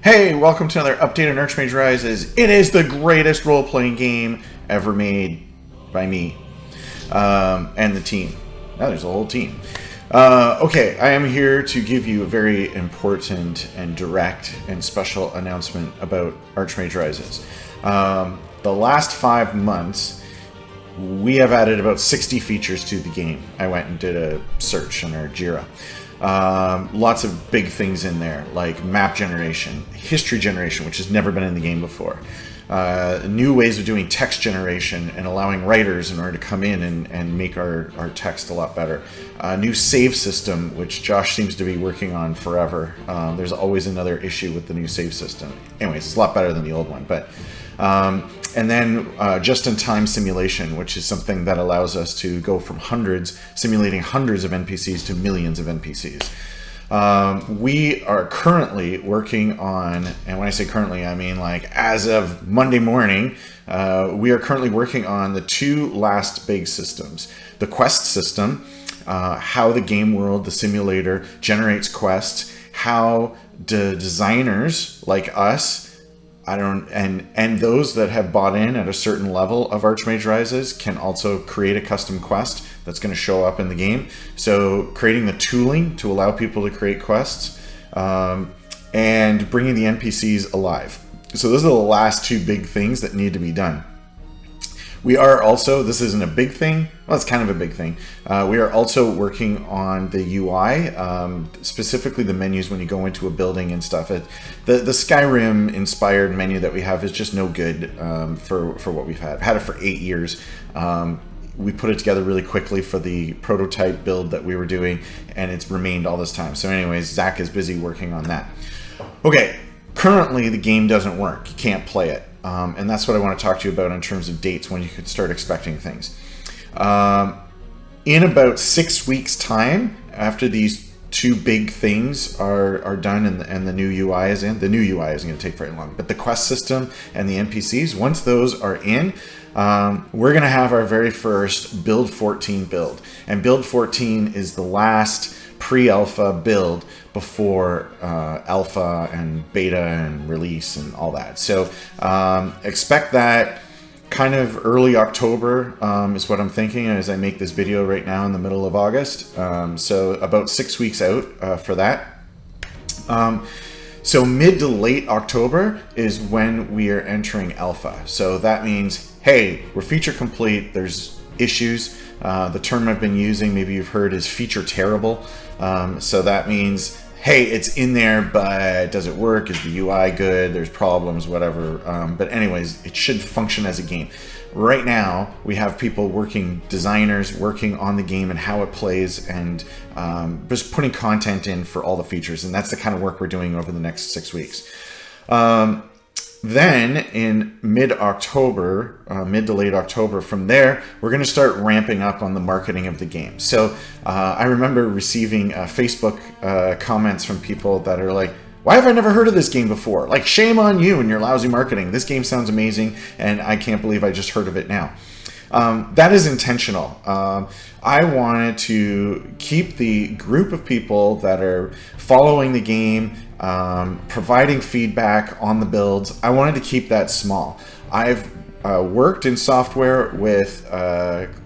Hey, welcome to another update on Archmage Rises. It is the greatest role-playing game ever made by me and the team. Now there's a whole team. Okay, I am here to give you a very important and direct and special announcement about Archmage Rises. The last 5 months, we have added about 60 features to the game. I went and did a search on our Jira. Lots of big things in there, like map generation, history generation, which has never been in the game before, new ways of doing text generation and allowing writers in order to come in and make our text a lot better. New save system, which Josh seems to be working on forever. There's always another issue with the new save system. Anyways, it's a lot better than the old one, but and then just-in-time simulation, which is something that allows us to go from simulating hundreds of NPCs to millions of NPCs. We are currently working on, and when I say currently, I mean like as of Monday morning, we are currently working on the 2 last big systems. The quest system, how the game world, the simulator, generates quests, how the designers like us, and those that have bought in at a certain level of Archmage Rises can also create a custom quest that's going to show up in the game. So creating the tooling to allow people to create quests, and bringing the NPCs alive. So those are the last 2 big things that need to be done. We are also, this isn't a big thing, well, it's kind of a big thing. We are also working on the UI, specifically the menus when you go into a building and stuff. The Skyrim inspired menu that we have is just no good for what we've had. I've had it for 8 years. We put it together really quickly for the prototype build that we were doing, and it's remained all this time. So anyways, Zach is busy working on that. Okay, currently the game doesn't work. You can't play it. And that's what I want to talk to you about in terms of dates when you could start expecting things. In about 6 weeks' time, after these 2 big things are done and the new UI is in, the new UI isn't going to take very long, but the quest system and the NPCs, once those are in, we're going to have our very first Build 14 build. And Build 14 is the last pre-alpha build before alpha and beta and release and all that. So expect that kind of early October is what I'm thinking as I make this video right now in the middle of August. So about 6 weeks out for that. So mid to late October is when we are entering alpha. So that means, hey, we're feature complete. There's issues. The term I've been using, maybe you've heard, is feature terrible. So that means, hey, it's in there, but does it work? Is the UI good? There's problems, whatever. But anyways, it should function as a game. Right now, we have people designers working on the game and how it plays, and just putting content in for all the features. And that's the kind of work we're doing over the next 6 weeks. Then in mid-October, mid to late October, from there, we're going to start ramping up on the marketing of the game. So I remember receiving Facebook comments from people that are like, why have I never heard of this game before? Like, shame on you and your lousy marketing. This game sounds amazing, and I can't believe I just heard of it now. That is intentional. I wanted to keep the group of people that are following the game, providing feedback on the builds. I wanted to keep that small. I've worked in software with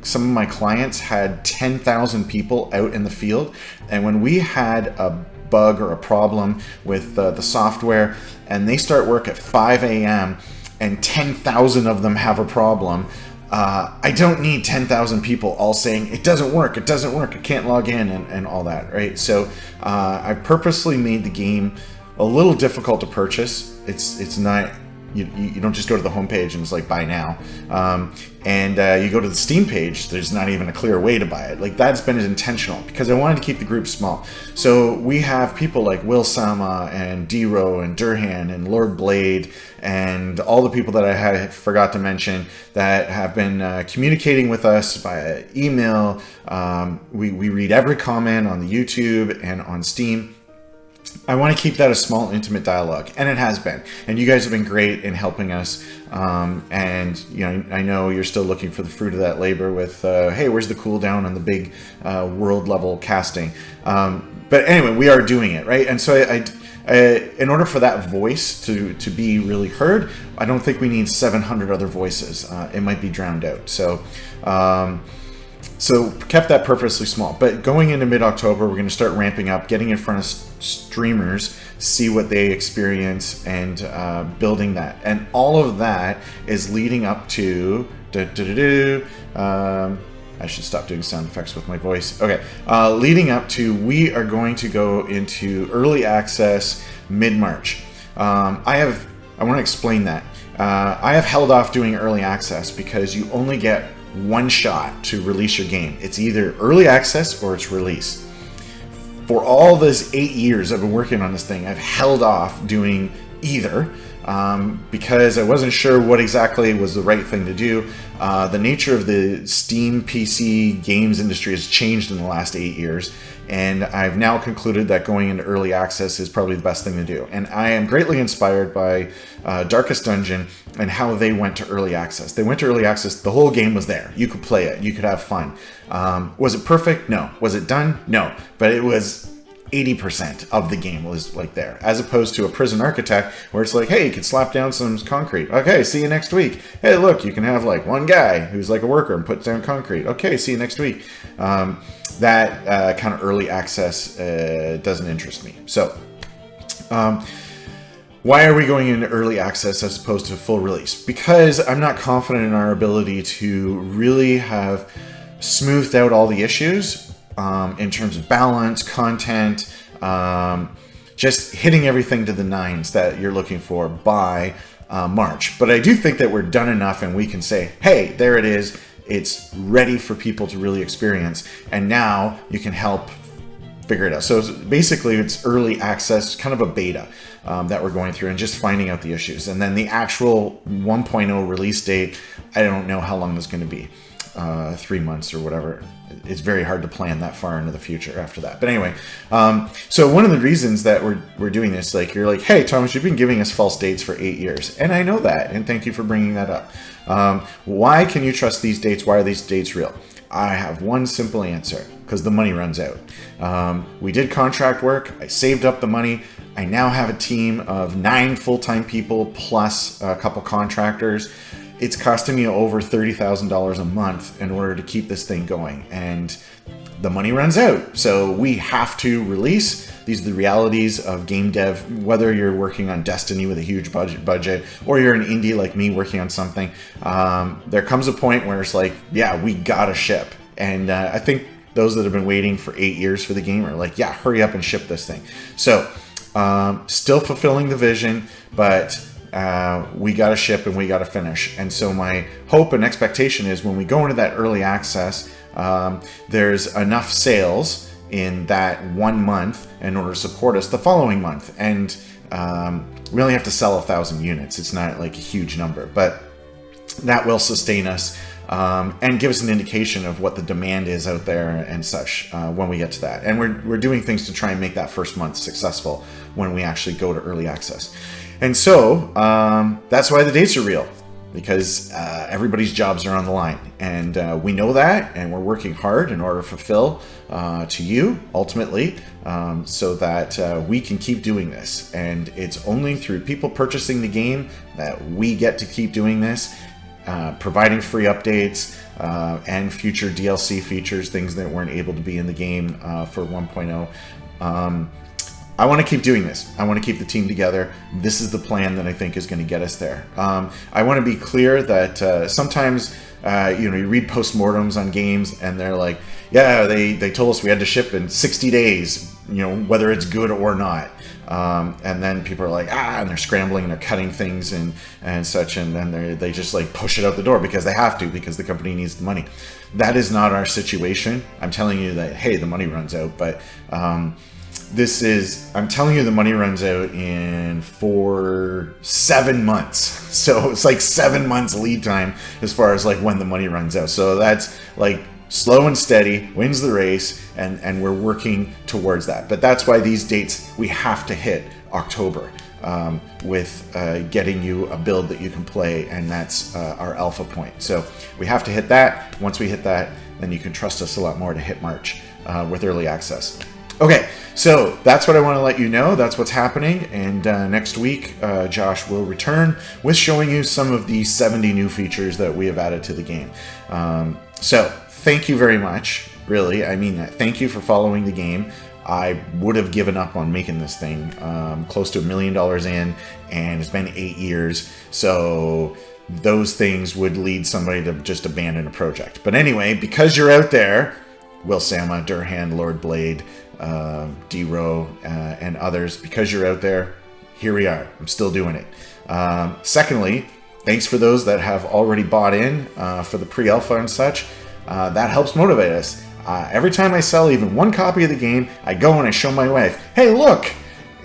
some of my clients had 10,000 people out in the field, and when we had a bug or a problem with the software and they start work at 5 a.m. and 10,000 of them have a problem, I don't need 10,000 people all saying, it doesn't work, I can't log in, and all that, right? So I purposely made the game a little difficult to purchase. It's not, you don't just go to the homepage and it's like, buy now. You go to the Steam page, there's not even a clear way to buy it. Like, that's been intentional because I wanted to keep the group small. So we have people like Will Sama and Dero and Durhan and Lord Blade and all the people that I forgot to mention that have been communicating with us via email. We read every comment on the YouTube and on Steam. I want to keep that a small, intimate dialogue, and it has been. And you guys have been great in helping us. And I know you're still looking for the fruit of that labor with, hey, where's the cooldown on the big world level casting? But anyway, we are doing it, right? And so in order for that voice to be really heard, I don't think we need 700 other voices. It might be drowned out. So kept that purposely small. But going into mid-October, we're going to start ramping up, getting in front of streamers, see what they experience, and building that. And all of that is leading up to... I should stop doing sound effects with my voice. Okay, leading up to, we are going to go into early access mid-March. I want to explain that. I have held off doing early access because you only get one shot to release your game. It's either early access or it's release. For all this 8 years I've been working on this thing, I've held off doing either. Because I wasn't sure what exactly was the right thing to do. The nature of the Steam PC games industry has changed in the last 8 years, and I've now concluded that going into early access is probably the best thing to do. And I am greatly inspired by Darkest Dungeon and how they went to early access. They went to early access, the whole game was there. You could play it, you could have fun. Was it perfect? No. Was it done? No. But it was 80% of the game was like there, as opposed to a Prison Architect where it's like, hey, you can slap down some concrete. Okay, see you next week. Hey, look, you can have like one guy who's like a worker and puts down concrete. Okay, see you next week. That kind of early access doesn't interest me. So why are we going into early access as opposed to full release? Because I'm not confident in our ability to really have smoothed out all the issues in terms of balance, content, just hitting everything to the nines that you're looking for by March. But I do think that we're done enough and we can say, hey, there it is. It's ready for people to really experience. And now you can help figure it out. So basically it's early access, kind of a beta that we're going through and just finding out the issues. And then the actual 1.0 release date, I don't know how long it's going to be. 3 months or whatever. It's very hard to plan that far into the future after that. But anyway, so one of the reasons that we're doing this, like you're like, hey, Thomas, you've been giving us false dates for 8 years. And I know that. And thank you for bringing that up. Why can you trust these dates? Why are these dates real? I have one simple answer, because the money runs out. We did contract work. I saved up the money. I now have a team of 9 full-time people plus a couple contractors. It's costing me over $30,000 a month in order to keep this thing going, and the money runs out. So we have to release. These are the realities of game dev, whether you're working on Destiny with a huge budget or you're an indie like me working on something. There comes a point where it's like, yeah, we gotta ship. And I think those that have been waiting for 8 years for the game are like, yeah, hurry up and ship this thing. So still fulfilling the vision, but we got to ship and we got to finish. And so my hope and expectation is when we go into that early access, there's enough sales in that 1 month in order to support us the following month. And we only have to sell 1,000 units. It's not like a huge number, but that will sustain us and give us an indication of what the demand is out there and such when we get to that. And we're doing things to try and make that first month successful when we actually go to early access. And so that's why the dates are real, because everybody's jobs are on the line. And we know that, and we're working hard in order to fulfill to you, ultimately, so that we can keep doing this. And it's only through people purchasing the game that we get to keep doing this, providing free updates and future DLC features, things that weren't able to be in the game for 1.0. I want to keep doing this. I want to keep the team together. This is the plan that I think is going to get us there. I want to be clear that sometimes, you read postmortems on games and they're like, yeah, they told us we had to ship in 60 days, whether it's good or not. And then people are like, and they're scrambling and they're cutting things and such. And then they just like push it out the door because they have to, because the company needs the money. That is not our situation. I'm telling you that, hey, the money runs out, but, I'm telling you the money runs out for 7 months. So it's like 7 months lead time as far as like when the money runs out. So that's like slow and steady wins the race, and we're working towards that. But that's why these dates, we have to hit October with getting you a build that you can play, and that's our alpha point. So we have to hit that. Once we hit that, then you can trust us a lot more to hit March with early access. Okay, so that's what I want to let you know. That's what's happening. And next week, Josh will return with showing you some of the 70 new features that we have added to the game. So thank you very much. Really, I mean that. Thank you for following the game. I would have given up on making this thing close to $1 million in, and it's been 8 years. So those things would lead somebody to just abandon a project. But anyway, because you're out there, Will Sama, Durhan, Lord Blade, D-Row, and others, because you're out there, here we are. I'm still doing it. Secondly, thanks for those that have already bought in for the pre-alpha and such. That helps motivate us. Every time I sell even one copy of the game, I go and I show my wife, hey, look,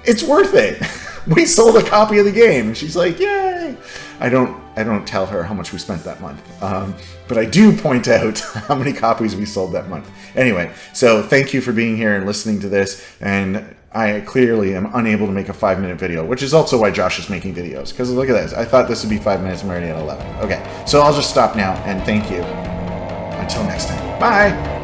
it's worth it. We sold a copy of the game. And she's like, yay. I don't tell her how much we spent that month. But I do point out how many copies we sold that month. Anyway, so thank you for being here and listening to this. And I clearly am unable to make a 5-minute video, which is also why Josh is making videos. Because look at this. I thought this would be 5 minutes. I'm already at 11. Okay, so I'll just stop now and thank you. Until next time. Bye.